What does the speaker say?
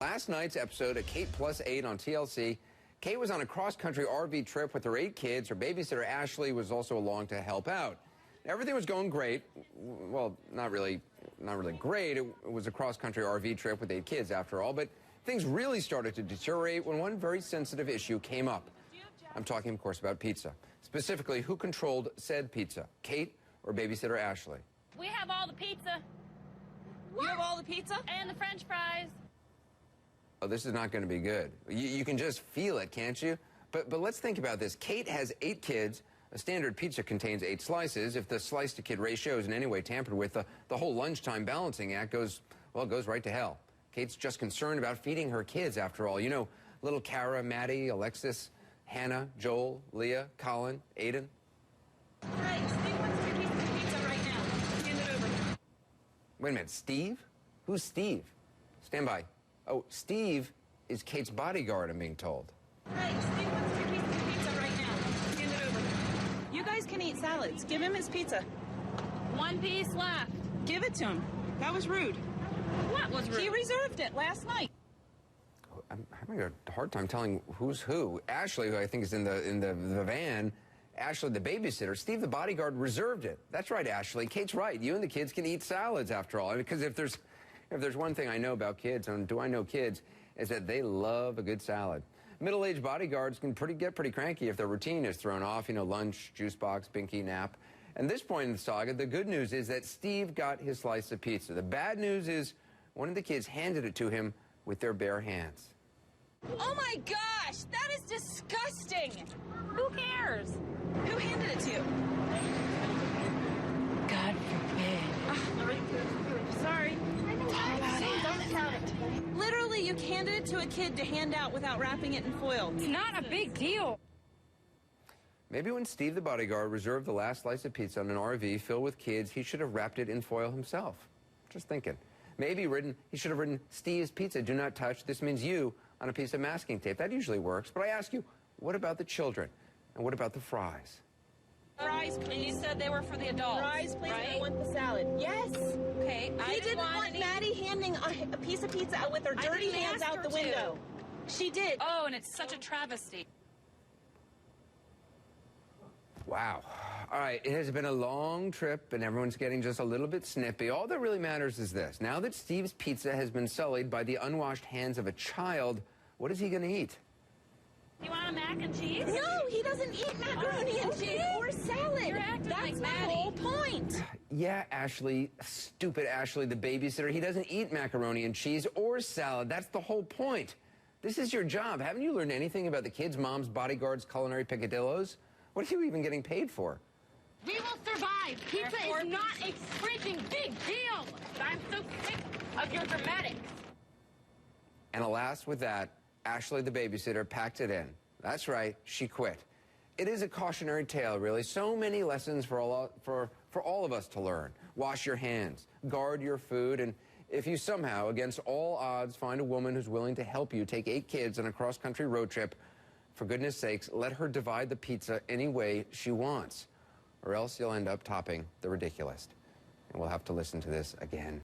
Last night's episode of Kate Plus 8 on TLC, Kate was on a cross-country RV trip with her 8 kids. Her babysitter, Ashley, was also along to help out. Everything was going great. Well, not really great. It was a cross-country RV trip with 8 kids, after all. But things really started to deteriorate when one very sensitive issue came up. I'm talking, of course, about pizza. Specifically, who controlled said pizza, Kate or babysitter Ashley? We have all the pizza. What? You have all the pizza? And the French fries. Oh, this is not going to be good. You can just feel it, can't you? But let's think about this. Kate has 8 kids. A standard pizza contains 8 slices. If the slice-to-kid ratio is in any way tampered with, the whole lunchtime balancing act goes right to hell. Kate's just concerned about feeding her kids, after all. You know, little Kara, Maddie, Alexis, Hannah, Joel, Leah, Colin, Aiden. Right, Steve wants 2 pieces of pizza right now. Hand it over. Wait a minute, Steve? Who's Steve? Stand by. Oh, Steve is Kate's bodyguard, I'm being told. Right, Steve wants 2 pieces of pizza right now. Hand it over. You guys can eat salads. Give him his pizza. 1 piece left. Give it to him. That was rude. What was rude? He reserved it last night. I'm having a hard time telling who's who. Ashley, who I think is in the van, Ashley, the babysitter. Steve, the bodyguard, reserved it. That's right, Ashley. Kate's right. You and the kids can eat salads, after all. Because if there's one thing I know about kids, and do I know kids, is that they love a good salad. Middle-aged bodyguards can get pretty cranky if their routine is thrown off, you know, lunch, juice box, binky, nap. And this point in the saga, the good news is that Steve got his slice of pizza. The bad news is one of the kids handed it to him with their bare hands. Oh my gosh, that is disgusting. Who cares? Who handed it to you? God forbid. Sorry. Literally, you handed it to a kid to hand out without wrapping it in foil. It's not a big deal. Maybe when Steve, the bodyguard, reserved the last slice of pizza on an RV filled with kids, he should have wrapped it in foil himself. Just thinking. Maybe he should have written, Steve's Pizza, do not touch. This means you, on a piece of masking tape. That usually works. But I ask you, what about the children? And what about the fries? Fries, please. You said they were for the adults. Fries, please. Right? I want the salad. Yes. Okay. He didn't want Maddie handing a piece of pizza out with her dirty hands out the window. She did. Oh, and it's such a travesty. Wow. All right, it has been a long trip, and everyone's getting just a little bit snippy. All that really matters is this. Now that Steve's pizza has been sullied by the unwashed hands of a child, what is he going to eat? You want a mac and cheese? No, he doesn't eat macaroni and cheese or salad. You're acting That's like the Maddie. whole point. Yeah, Ashley, stupid Ashley, the babysitter. He doesn't eat macaroni and cheese or salad. That's the whole point. This is your job. Haven't you learned anything about the kids' moms, bodyguards, culinary picadillos? What are you even getting paid for? We will survive. Pizza is not a freaking big deal. I'm so sick of your dramatics. And alas, with that, Ashley, the babysitter, packed it in. That's right, she quit. It is a cautionary tale, really. So many lessons for all of us to learn. Wash your hands, guard your food, and if you somehow, against all odds, find a woman who's willing to help you take 8 kids on a cross-country road trip, for goodness sakes, let her divide the pizza any way she wants, or else you'll end up topping the ridiculous. And we'll have to listen to this again